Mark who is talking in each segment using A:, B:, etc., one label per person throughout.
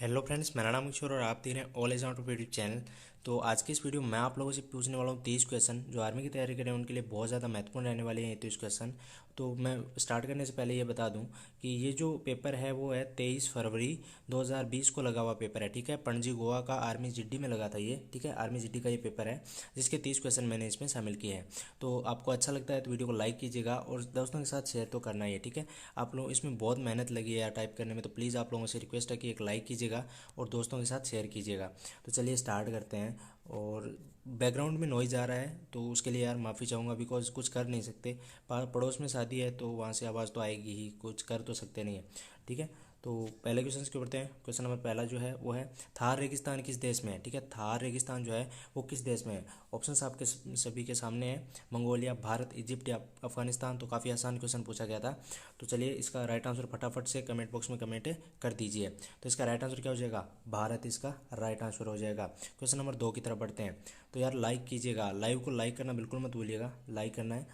A: Hello friends, मेरा नाम किशोर और आप देख रहे हैं all edge out of YouTube channel. तो आज की इस वीडियो में मैं आप लोगों से पूछने वाला हूँ 30 क्वेश्चन जो आर्मी की तैयारी कर रहे हैं उनके लिए बहुत ज़्यादा महत्वपूर्ण रहने वाले हैं 30 क्वेश्चन। तो मैं स्टार्ट करने से पहले ये बता दूं कि ये जो पेपर है वो है 23 फरवरी 2020 को लगा हुआ पेपर है। ठीक है, पणजी गोवा का आर्मी जीडी में लगा था ये। ठीक है, आर्मी जीडी का ये पेपर है जिसके 30 क्वेश्चन मैंने इसमें शामिल किए हैं। तो आपको अच्छा लगता है तो वीडियो को लाइक कीजिएगा और दोस्तों के साथ शेयर तो करना ही है। ठीक है, आप लोग इसमें बहुत मेहनत लगी है यार टाइप करने में, तो प्लीज़ आप लोगों से रिक्वेस्ट है कि एक लाइक कीजिएगा और दोस्तों के साथ शेयर कीजिएगा। तो चलिए स्टार्ट करते हैं। और बैकग्राउंड में नॉइज़ आ रहा है तो उसके लिए यार माफ़ी चाहूँगा, बिकॉज कुछ कर नहीं सकते। पड़ोस में शादी है तो वहाँ से आवाज़ तो आएगी ही, कुछ कर तो सकते नहीं है। ठीक है, तो पहले क्वेश्चन के बढ़ते हैं। क्वेश्चन नंबर पहला जो है वो है थार रेगिस्तान किस देश में है। ठीक है, थार रेगिस्तान जो है वो किस देश में है। ऑप्शन आपके सभी के सामने है, मंगोलिया, भारत, इजिप्ट या अफगानिस्तान। तो काफ़ी आसान क्वेश्चन पूछा गया था। तो चलिए इसका राइट आंसर फटाफट से कमेंट बॉक्स में कमेंट कर दीजिए। तो इसका राइट आंसर क्या हो जाएगा, भारत इसका राइट आंसर हो जाएगा। क्वेश्चन नंबर 2 की तरफ बढ़ते हैं। तो यार लाइक कीजिएगा, लाइव को लाइक करना बिल्कुल मत भूलिएगा, लाइक करना है।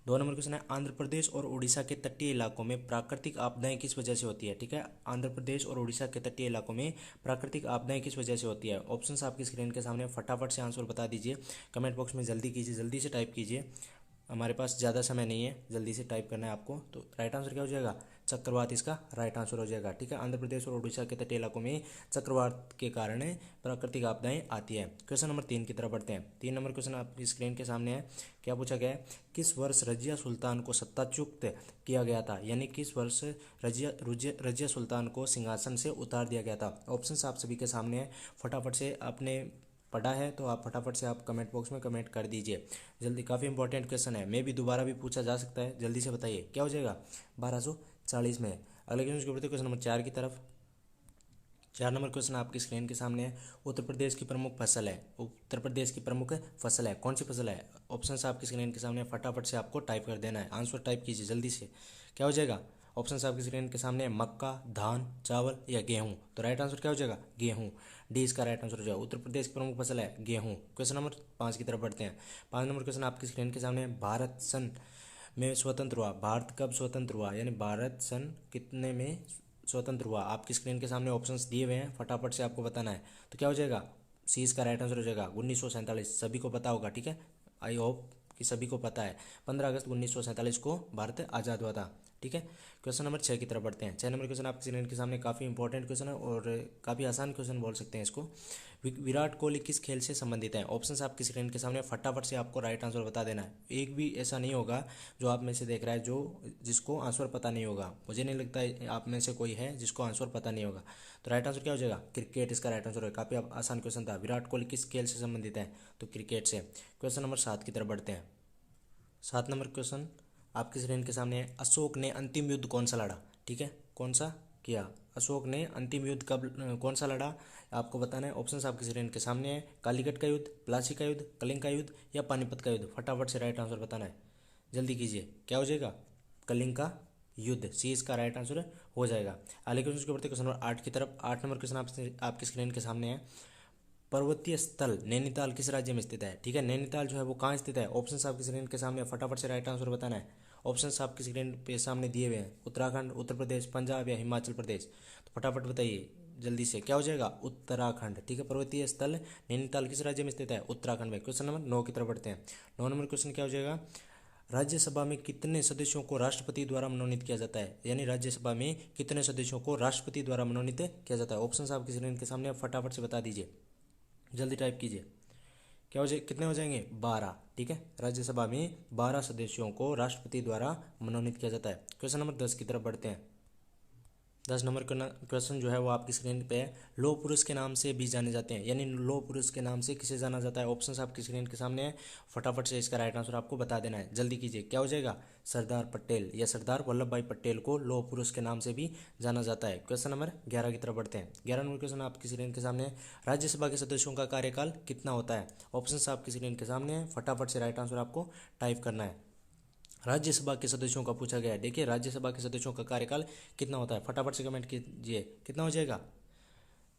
A: 2 नंबर क्वेश्चन है आंध्र प्रदेश और उड़ीसा के तटीय इलाकों में प्राकृतिक आपदाएं किस वजह से होती है। ठीक है, आंध्र प्रदेश और उड़ीसा के तटीय इलाकों में प्राकृतिक आपदाएं किस वजह से होती है। ऑप्शंस आपकी स्क्रीन के सामने, फटाफट से आंसर बता दीजिए। कमेंट बॉक्स में जल्दी कीजिए, जल्दी से टाइप कीजिए, हमारे पास ज़्यादा समय नहीं है, जल्दी से टाइप करना है आपको। तो राइट आंसर क्या हो जाएगा, चक्रवात इसका राइट आंसर हो जाएगा। ठीक है, आंध्र प्रदेश और उड़ीसा के तटीय इलाकों में चक्रवात के कारण प्राकृतिक आपदाएं आती है। क्वेश्चन नंबर 3 की तरफ बढ़ते हैं। 3 नंबर क्वेश्चन आपकी स्क्रीन के सामने है। क्या पूछा गया है, किस वर्ष रजिया सुल्तान को सत्ताच्युत किया गया था, यानी किस वर्ष रजिया सुल्तान को सिंहासन से उतार दिया गया था। ऑप्शन आप सभी के सामने है, फटाफट से आपने पढ़ा है तो आप फटाफट से आप कमेंट बॉक्स में कमेंट कर दीजिए जल्दी। काफ़ी इंपॉर्टेंट क्वेश्चन है, मे भी दोबारा भी पूछा जा सकता है, जल्दी से बताइए क्या हो जाएगा, 1240 में। अगले क्वेश्चन के बढ़ते क्वेश्चन नंबर 4 की तरफ। 4 नंबर क्वेश्चन आपकी स्क्रीन के सामने है। उत्तर प्रदेश की प्रमुख फसल है, उत्तर प्रदेश की प्रमुख फसल है, कौन सी फसल है। ऑप्शन आपकी स्क्रीन के सामने, फटाफट से आपको टाइप कर देना है, आंसर टाइप कीजिए जल्दी से। क्या हो जाएगा, ऑप्शन आपकी स्क्रीन के सामने है, मक्का, धान, चावल या गेहूं। तो राइट आंसर क्या हो जाएगा, गेहूं। डी इसका राइट आंसर हो जाएगा, उत्तर प्रदेश की प्रमुख फसल है गेहूं। क्वेश्चन नंबर 5 की तरफ बढ़ते हैं। 5 नंबर क्वेश्चन आपकी स्क्रीन के सामने है, भारत सन में स्वतंत्र हुआ, भारत कब स्वतंत्र हुआ, यानी भारत सन कितने में स्वतंत्र हुआ। आपकी स्क्रीन के सामने ऑप्शंस दिए हुए हैं, फटाफट से आपको बताना है। तो क्या हो जाएगा, सी इसका राइट आंसर हो जाएगा, 1947। सभी को पता होगा, ठीक है, आई होप कि सभी को पता है, 15 अगस्त 1947 को भारत आज़ाद हुआ था। ठीक है, क्वेश्चन नंबर 6 की तरफ बढ़ते हैं। 6 नंबर क्वेश्चन आपकी स्क्रीन के सामने काफ़ी इंपॉर्टेंट क्वेश्चन है और काफ़ी आसान क्वेश्चन बोल सकते हैं इसको। विराट कोहली किस खेल से संबंधित है। ऑप्शंस आपकी स्क्रीन के सामने, फटाफट से आपको राइट आंसर बता देना है। एक भी ऐसा नहीं होगा जो आप में से देख रहा है जो जिसको आंसर पता नहीं होगा, मुझे नहीं लगता है आप में से कोई है जिसको आंसर पता नहीं होगा। तो राइट आंसर क्या हो जाएगा, क्रिकेट इसका राइट आंसर है। काफ़ी आसान क्वेश्चन था, विराट कोहली किस खेल से संबंधित है, तो क्रिकेट से। क्वेश्चन नंबर 7 की तरफ बढ़ते हैं। 7 नंबर क्वेश्चन आपकी स्क्रीन के सामने है, अशोक ने अंतिम युद्ध कौन सा लड़ा। ठीक है, कौन सा किया, अशोक ने अंतिम युद्ध कब कौन सा लड़ा, आपको बताना है। ऑप्शंस आपकी स्क्रीन के सामने है, कालीकट का युद्ध, प्लासी का युद्ध, कलिंग का युद्ध या पानीपत का युद्ध। फटाफट से राइट आंसर बताना है, जल्दी कीजिए। क्या हो जाएगा, कलिंग का युद्ध, सी इसका राइट आंसर हो जाएगा। अगले क्वेश्चन के बढ़ते क्वेश्चन नंबर 8 की तरफ। 8 नंबर क्वेश्चन आपकी स्क्रीन के सामने है, पर्वतीय स्थल नैनीताल किस राज्य में स्थित है। ठीक है, नैनीताल जो है वो कहाँ स्थित है। ऑप्शन आपकी स्क्रीन के सामने, फटाफट से राइट आंसर बताना है। ऑप्शन आपकी स्क्रीन पे सामने दिए हुए हैं, उत्तराखंड, उत्तर प्रदेश, पंजाब या हिमाचल प्रदेश। तो फटाफट बताइए जल्दी से, क्या हो जाएगा, उत्तराखंड। ठीक है, पर्वतीय स्थल नैनीताल किस राज्य में स्थित है, उत्तराखंड में। क्वेश्चन नंबर 9 की तरफ बढ़ते हैं। 9 नंबर क्वेश्चन क्या हो जाएगा, राज्यसभा में कितने सदस्यों को राष्ट्रपति द्वारा मनोनीत किया जाता है, यानी राज्यसभा में कितने सदस्यों को राष्ट्रपति द्वारा मनोनीत किया जाता है। ऑप्शन आपकी स्क्रीन के सामने, फटाफट से बता दीजिए, जल्दी टाइप कीजिए। क्या हो जाए, कितने हो जाएंगे, 12। ठीक है, राज्यसभा में 12 सदस्यों को राष्ट्रपति द्वारा मनोनीत किया जाता है। क्वेश्चन नंबर 10 की तरफ बढ़ते हैं। 10 नंबर क्वेश्चन जो है वो आपकी स्क्रीन पे है, लौह पुरुष के नाम से भी जाने जाते हैं, यानी लौह पुरुष के नाम से किसे जाना जाता है। ऑप्शंस आपकी स्क्रीन के सामने है, फटाफट से इसका राइट आंसर आपको बता देना है, जल्दी कीजिए। क्या हो जाएगा, सरदार पटेल या सरदार वल्लभ भाई पटेल को लौह पुरुष के नाम से भी जाना जाता है। क्वेश्चन नंबर 11 की तरफ बढ़ते हैं। 11 नंबर क्वेश्चन आपकी स्क्रीन के सामने है, राज्यसभा के सदस्यों का कार्यकाल कितना होता है। ऑप्शंस आपकी स्क्रीन के सामने है, फटाफट से राइट आंसर आपको टाइप करना है। राज्यसभा के सदस्यों का पूछा गया है, देखिए राज्यसभा के सदस्यों का कार्यकाल कितना होता है, फटाफट से कमेंट कीजिए, कितना हो जाएगा,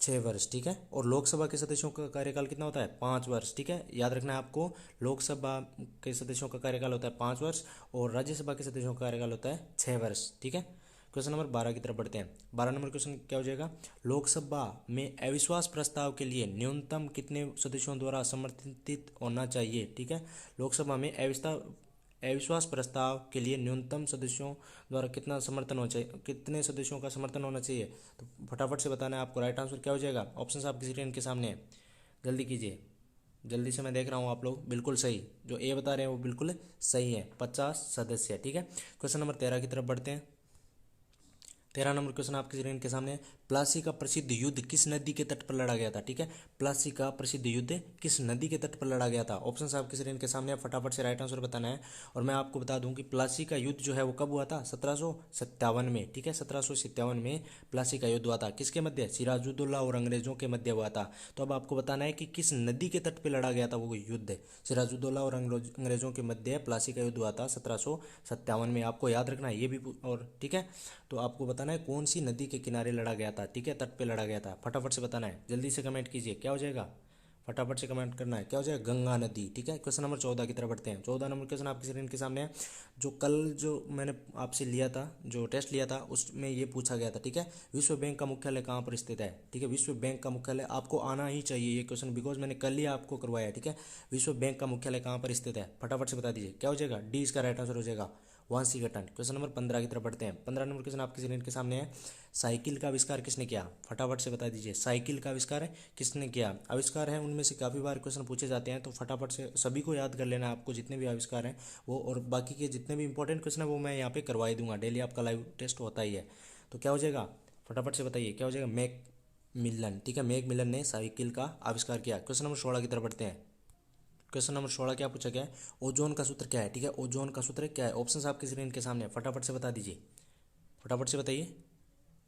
A: 6 वर्ष। ठीक है, और लोकसभा के सदस्यों का कार्यकाल कितना होता है, 5 वर्ष। ठीक है, याद रखना है आपको, लोकसभा के सदस्यों का कार्यकाल होता है 5 वर्ष और राज्यसभा के सदस्यों का कार्यकाल होता है 6 वर्ष। ठीक है, क्वेश्चन नंबर 12 की तरफ बढ़ते हैं। 12 नंबर क्वेश्चन क्या हो जाएगा, लोकसभा में अविश्वास प्रस्ताव के लिए न्यूनतम कितने सदस्यों द्वारा समर्थित होना चाहिए। ठीक है, लोकसभा में अविश्वास प्रस्ताव के लिए न्यूनतम सदस्यों द्वारा कितना समर्थन होना चाहिए, कितने सदस्यों का समर्थन होना चाहिए। तो फटाफट से बताना है आपको। राइट आंसर क्या हो जाएगा, ऑप्शन आपकी स्क्रीन के सामने है, जल्दी कीजिए, जल्दी से, मैं देख रहा हूँ आप लोग बिल्कुल सही, जो ए बता रहे हैं वो बिल्कुल सही है, 50 सदस्य। ठीक है, क्वेश्चन नंबर 13 की तरफ बढ़ते हैं। 13 नंबर क्वेश्चन आपकी स्क्रीन के सामने है, प्लासी का प्रसिद्ध युद्ध किस नदी के तट पर लड़ा गया था। ठीक है, प्लासी का प्रसिद्ध युद्ध किस नदी के तट पर लड़ा गया था। ऑप्शन आपकी स्क्रीन के सामने है, फटाफट से राइट आंसर बताना है। और मैं आपको बता दूं कि प्लासी का युद्ध जो है वो कब हुआ था, 1757 में। ठीक है, 1757 में प्लासी का युद्ध हुआ था, किसके मध्य, सिराजुद्दौला और अंग्रेजों के मध्य हुआ था। तो अब आपको बताना है कि किस नदी के तट पर लड़ा गया था वो युद्ध। सिराजुद्दौला और अंग्रेजों के मध्य प्लासी का युद्ध हुआ था 1757 में, आपको याद रखना है ये भी। और ठीक है, तो आपको बताना है कौन सी नदी के किनारे लड़ा गया था। ठीक है, तट पे लड़ा गया था, फटाफट से बताना है, जल्दी से कमेंट कीजिए, क्या हो जाएगा, फटाफट से कमेंट करना है, क्या हो जाएगा, गंगा नदी। ठीक है, क्वेश्चन नंबर 14 की तरफ बढ़ते हैं। 14 नंबर क्वेश्चन आपकी स्क्रीन के सामने है, जो कल जो मैंने आपसे लिया था, जो टेस्ट लिया था, उसमें ये पूछा गया था। ठीक है, विश्व बैंक का मुख्यालय कहाँ पर स्थित है। ठीक है, विश्व बैंक का मुख्यालय आपको आना ही चाहिए ये क्वेश्चन, बिकॉज मैंने कल ही आपको करवाया है। ठीक है, विश्व बैंक का मुख्यालय कहाँ पर स्थित है, फटाफट से बता दीजिए, क्या हो जाएगा, डी इसका राइट आंसर हो जाएगा, वाशिंगटन। क्वेश्चन नंबर 15 की तरफ बढ़ते हैं। 15 नंबर क्वेश्चन आपकी स्क्रीन के सामने है, साइकिल का आविष्कार किसने किया, फटाफट से बता दीजिए, साइकिल का आविष्कार किसने किया। आविष्कार है उनमें से काफ़ी बार क्वेश्चन पूछे जाते हैं, तो फटाफट से सभी को याद कर लेना है आपको, जितने भी आविष्कार हैं वो, और बाकी के जितने भी इंपॉर्टेंट क्वेश्चन है वो मैं यहाँ पे करवा ही दूंगा, डेली आपका लाइव टेस्ट होता ही है। तो क्या हो जाएगा, फटाफट से बताइए, क्या हो जाएगा, मैक मिलन। ठीक है, मैक मिलन ने साइकिल का आविष्कार किया। क्वेश्चन नंबर 16 की तरफ बढ़ते हैं। क्वेश्चन नंबर 16 क्या पूछा गया है, ओजोन का सूत्र क्या है। ठीक है, ओजोन का सूत्र क्या है, ऑप्शन आपकी स्क्रीन के सामने है, फटाफट से बता दीजिए, फटाफट से बताइए,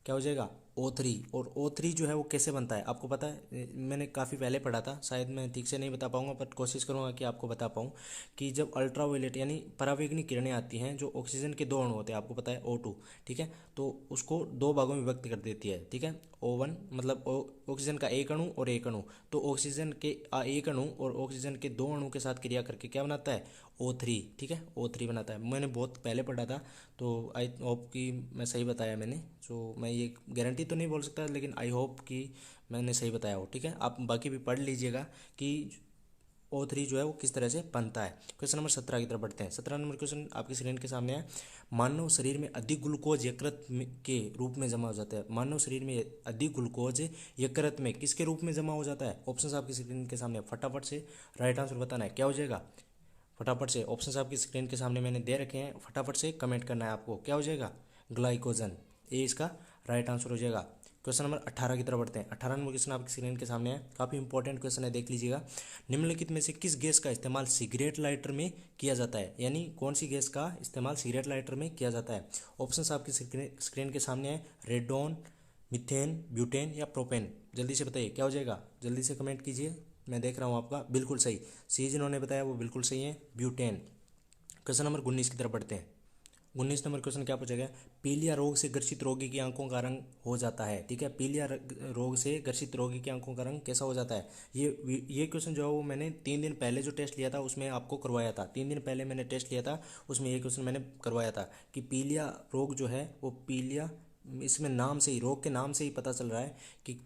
A: क्या हो जाएगा, O3। और O3 जो है वो कैसे बनता है आपको पता है, मैंने काफ़ी पहले पढ़ा था, शायद मैं ठीक से नहीं बता पाऊंगा, पर कोशिश करूंगा कि आपको बता पाऊँ। कि जब अल्ट्रावायलेट यानी परावैंगनी किरणें आती हैं, जो ऑक्सीजन के दो अणु होते हैं, आपको पता है O2। ठीक है, तो उसको दो भागों में विभक्त कर देती है। ठीक है, O1 मतलब ऑक्सीजन का एक अणु और एक अणु, तो ऑक्सीजन के एक अणु और ऑक्सीजन के दो अणु के साथ क्रिया करके क्या बनाता है, O3। ठीक है, O3 बनाता है, मैंने बहुत पहले पढ़ा था, तो आई होप कि मैं सही बताया मैंने। तो मैं ये गारंटी तो नहीं बोल सकता, लेकिन आई होप कि मैंने सही बताया हो। ठीक है, आप बाकी भी पढ़ लीजिएगा कि O3 जो है वो किस तरह से बनता है। क्वेश्चन नंबर 17 की तरफ बढ़ते हैं। 17 नंबर क्वेश्चन आपकी स्क्रीन के सामने है, मानव शरीर में अधिक ग्लूकोज यकृत के रूप में जमा हो जाता है। मानव शरीर में अधिक ग्लूकोज यकृत में किसके रूप में जमा हो जाता है, ऑप्शन आपकी स्क्रीन के सामने, फटाफट से राइट आंसर बताना है, क्या हो जाएगा, फटाफट से, ऑप्शन आपकी स्क्रीन के सामने मैंने दे रखे हैं, फटाफट से कमेंट करना है आपको, क्या हो जाएगा, ग्लाइकोजन, ये इसका राइट आंसर हो जाएगा। क्वेश्चन नंबर 18 की तरफ बढ़ते हैं। 18 नंबर क्वेश्चन आपकी स्क्रीन के सामने है, काफ़ी इंपॉर्टेंट क्वेश्चन है, देख लीजिएगा। निम्नलिखित में से किस गैस का इस्तेमाल सिगरेट लाइटर में किया जाता है, यानी कौन सी गैस का इस्तेमाल सिगरेट लाइटर में किया जाता है। ऑप्शन आपकी स्क्रीन के सामने है, रेडोन, मिथेन, ब्यूटेन या प्रोपेन, जल्दी से बताइए, क्या हो जाएगा, जल्दी से कमेंट कीजिए, मैं देख रहा हूँ आपका, बिल्कुल सही, सी जिन्होंने बताया वो बिल्कुल सही है, ब्यूटेन। क्वेश्चन नंबर 19 की तरफ बढ़ते हैं। 19 नंबर क्वेश्चन क्या पूछा गया, पीलिया रोग से ग्रसित रोगी की आंखों का रंग हो जाता है। ठीक है, पीलिया रोग से ग्रसित रोगी की आंखों का रंग कैसा हो जाता है। ये क्वेश्चन जो है वो मैंने 3 दिन पहले जो टेस्ट लिया था उसमें आपको करवाया था। 3 दिन पहले मैंने टेस्ट लिया था, उसमें ये क्वेश्चन मैंने करवाया था कि पीलिया रोग जो है वो पीलिया, इसमें नाम से ही, रोग के नाम से ही पता चल रहा है कि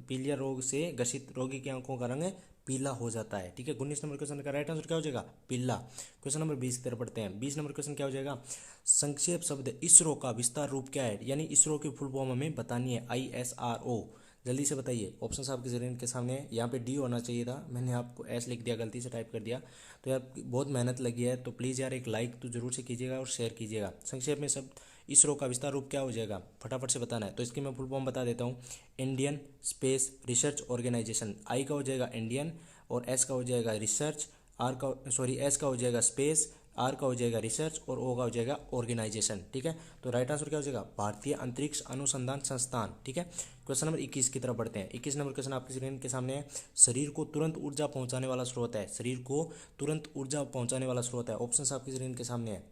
A: पीलिया रोग से ग्रसित रोगी की आंखों का रंग पीला हो जाता है। ठीक है, 19 नंबर क्वेश्चन का राइट आंसर क्या हो जाएगा, पीला। क्वेश्चन नंबर 20 की तरफ बढ़ते हैं। 20 नंबर क्वेश्चन क्या हो जाएगा, संक्षेप शब्द इसरो का विस्तार रूप क्या है, यानी इसरो की फुल फॉर्म हमें बतानी है, ISRO, जल्दी से बताइए। ऑप्शन आपके स्क्रीन के सामने है, यहाँ पे डी होना चाहिए था, मैंने आपको एस लिख दिया, गलती से टाइप कर दिया। तो यार बहुत मेहनत लगी है, तो प्लीज़ यार एक लाइक तो जरूर से कीजिएगा और शेयर कीजिएगा। संक्षेप में शब्द इसरो का विस्तार रूप क्या हो जाएगा, फटाफट से बताना है। तो इसकी मैं फुल फॉर्म बता देता हूँ, इंडियन स्पेस रिसर्च ऑर्गेनाइजेशन। आई का हो जाएगा इंडियन, और एस का हो जाएगा रिसर्च, एस का हो जाएगा स्पेस, आर का हो जाएगा रिसर्च, और ओ का हो जाएगा ऑर्गेनाइजेशन। ठीक है, तो राइट आंसर क्या हो जाएगा, भारतीय अंतरिक्ष अनुसंधान संस्थान। ठीक है, क्वेश्चन नंबर 21 की तरफ बढ़ते हैं। 21 नंबर क्वेश्चन आपकी स्क्रीन के सामने है, शरीर को तुरंत ऊर्जा पहुंचाने वाला स्रोत है, शरीर को तुरंत ऊर्जा पहुंचाने वाला स्रोत है, ऑप्शन आपकी स्क्रीन के सामने है,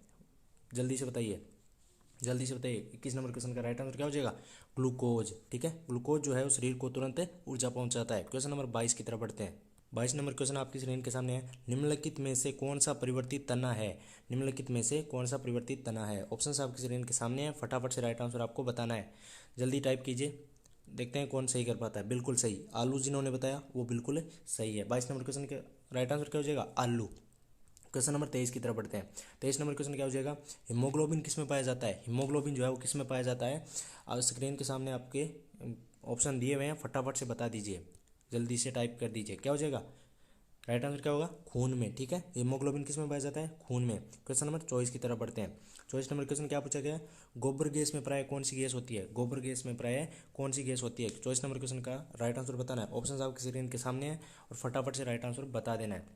A: जल्दी से बताइए, जल्दी से बताइए। 21 नंबर क्वेश्चन का राइट आंसर क्या हो जाएगा, ग्लूकोज। ठीक है, ग्लूकोज जो है वो शरीर को तुरंत ऊर्जा पहुंचाता है। क्वेश्चन नंबर 22 की तरफ बढ़ते हैं। 22 नंबर क्वेश्चन आपकी स्क्रीन के सामने है, निम्नलिखित में से कौन सा परिवर्तित तना है। निम्नलिखित में से कौन सा परिवर्तित तना है। ऑप्शन आपकी स्क्रीन के सामने है, फटाफट से राइट आंसर आपको बताना है। जल्दी टाइप कीजिए, देखते हैं कौन सही कर पाता है। बिल्कुल सही, आलू जिन्होंने बताया वो बिल्कुल सही है। 22 नंबर क्वेश्चन के राइट आंसर क्या हो जाएगा, आलू। क्वेश्चन नंबर 23 की तरफ बढ़ते हैं। 23 नंबर क्वेश्चन क्या हो जाएगा, हीमोग्लोबिन किस में पाया जाता है। हीमोग्लोबिन जो है वो किस में पाया जाता है। स्क्रीन के सामने आपके ऑप्शन दिए हुए हैं, फटाफट से बता दीजिए, जल्दी से टाइप कर दीजिए। क्या हो जाएगा, राइट आंसर क्या होगा, खून में। ठीक है, हीमोग्लोबिन किस में पाया जाता है, खून में। क्वेश्चन नंबर 24 की तरफ बढ़ते हैं। 24 नंबर क्वेश्चन क्या पूछा गया है, गोबर गैस में प्राय कौन सी गैस होती है। गोबर गैस में प्राय कौन सी गैस होती है। 24 नंबर क्वेश्चन का राइट आंसर बताना है। ऑप्शन आपकी स्क्रीन के सामने है और फटाफट से राइट आंसर बता देना है।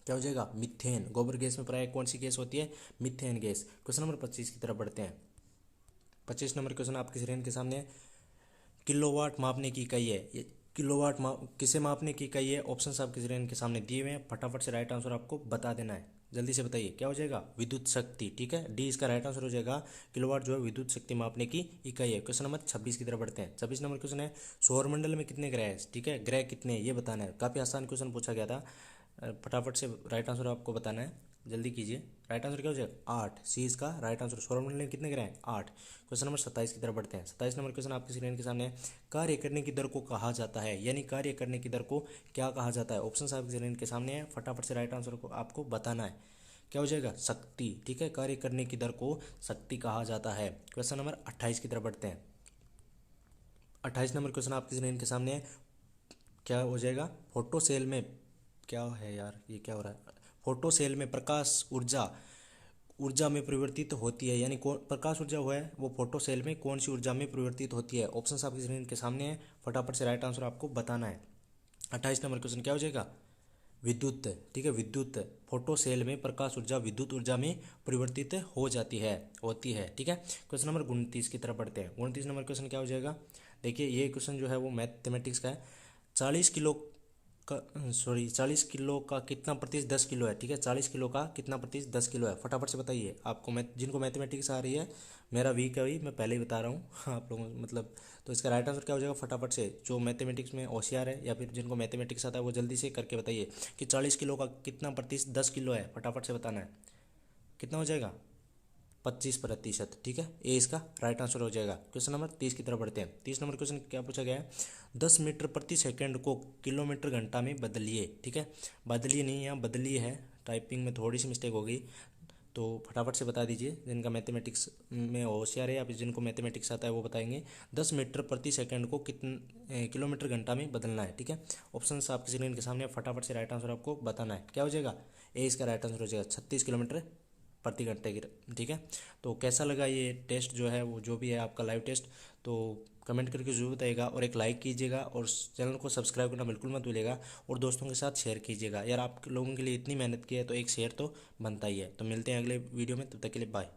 A: क्या हो जाएगा, मिथेन। गोबर गैस में प्राय कौन सी गैस होती है, मिथेन गैस। क्वेश्चन नंबर 25 की तरफ बढ़ते हैं। 25 नंबर क्वेश्चन आपकी स्क्रीन के सामने है, किलोवाट मापने की इकाई है। ये किलोवाट किसे मापने की इकाई है। ऑप्शंस आपके स्क्रीन के सामने दिए हुए हैं, फटाफट से राइट आंसर आपको बता देना है। जल्दी से बताइए, क्या हो जाएगा, विद्युत शक्ति। ठीक है, डी इसका राइट आंसर हो जाएगा। किलोवाट जो है विद्युत शक्ति मापने की इकाई है। क्वेश्चन नंबर 26 की तरफ बढ़ते हैं। 26 नंबर क्वेश्चन है, सौरमंडल में कितने ग्रह हैं। ठीक है, ग्रह कितने ये बताना है। काफ़ी आसान क्वेश्चन पूछा गया था, फटाफट से राइट आंसर आपको बताना है। जल्दी कीजिए, राइट आंसर क्या हो जाएगा, 8। सी इसका राइट आंसर। सौरमंडल में कितने ग्रह हैं, 8। क्वेश्चन नंबर 27 की तरफ बढ़ते हैं। 27 नंबर क्वेश्चन आपकी स्क्रीन के सामने है, कार्य करने की दर को कहा जाता है, यानी कार्य करने की दर को क्या कहा जाता है। ऑप्शन आपकी स्क्रीन के सामने है, फटाफट से राइट आंसर को आपको बताना है। क्या हो जाएगा, शक्ति। ठीक है, कार्य करने की दर को शक्ति कहा जाता है। क्वेश्चन नंबर 28 की तरफ बढ़ते हैं। 28 नंबर क्वेश्चन आपकी स्क्रीन के सामने है, क्या हो जाएगा, फोटो सेल में क्या है यार, ये क्या हो रहा है, फोटो सेल में प्रकाश ऊर्जा ऊर्जा में परिवर्तित होती है, यानी कौन प्रकाश ऊर्जा हुआ है वो फोटो सेल में कौन सी ऊर्जा में परिवर्तित होती है। ऑप्शन आपकी स्क्रीन के सामने है, फटाफट से राइट आंसर आपको बताना है। 28 नंबर क्वेश्चन क्या हो जाएगा, विद्युत। ठीक है, विद्युत। फोटो सेल में प्रकाश ऊर्जा विद्युत ऊर्जा में परिवर्तित हो जाती है, होती है। ठीक है, क्वेश्चन नंबर 29 की तरफ बढ़ते हैं। 29 नंबर क्वेश्चन क्या हो जाएगा, देखिए ये क्वेश्चन जो है वो मैथमेटिक्स का है। 40 किलो का 40 किलो का कितना प्रतिशत 10 किलो है। ठीक है, 40 किलो का कितना प्रतिशत 10 किलो है। फटाफट से बताइए। आपको जिनको मैथमेटिक्स आ रही है, मेरा वीक है, मैं पहले ही बता रहा हूँ आप लोगों मतलब, तो इसका राइट आंसर क्या हो जाएगा, फटाफट से जो मैथमेटिक्स में होशियार है या फिर जिनको मैथमेटिक्स आता है वो जल्दी से करके बताइए कि 40 किलो का कितना प्रतिशत 10 किलो है। फटाफट से बताना है, कितना हो जाएगा, 25%। ठीक है, ए इसका राइट आंसर हो जाएगा। क्वेश्चन नंबर 30 की तरफ बढ़ते हैं। 30 नंबर क्वेश्चन क्या पूछा गया है, 10 मीटर प्रति सेकंड को किलोमीटर घंटा में बदलिए। ठीक है, बदलिए नहीं, यहाँ बदलिए है, टाइपिंग में थोड़ी सी मिस्टेक हो गई, तो फटाफट से बता दीजिए। जिनका मैथमेटिक्स में होशियार है या फिर जिनको मैथमेटिक्स आता है वो बताएंगे। 10 मीटर प्रति सेकंड को कितने किलोमीटर घंटा में बदलना है। ठीक है, ऑप्शन आपकी स्क्रीन के सामने, फटाफट से राइट आंसर आपको बताना है। क्या हो जाएगा, ए इसका राइट आंसर हो जाएगा, 36 किलोमीटर प्रति घंटे की। ठीक है, तो कैसा लगा ये टेस्ट जो है वो जो भी है आपका लाइव टेस्ट, तो कमेंट करके जरूर बताइएगा और एक लाइक कीजिएगा और चैनल को सब्सक्राइब करना बिल्कुल मत भूलिएगा और दोस्तों के साथ शेयर कीजिएगा। यार आप लोगों के लिए इतनी मेहनत की है तो एक शेयर तो बनता ही है। तो मिलते हैं अगले वीडियो में, तब तक के लिए बाय।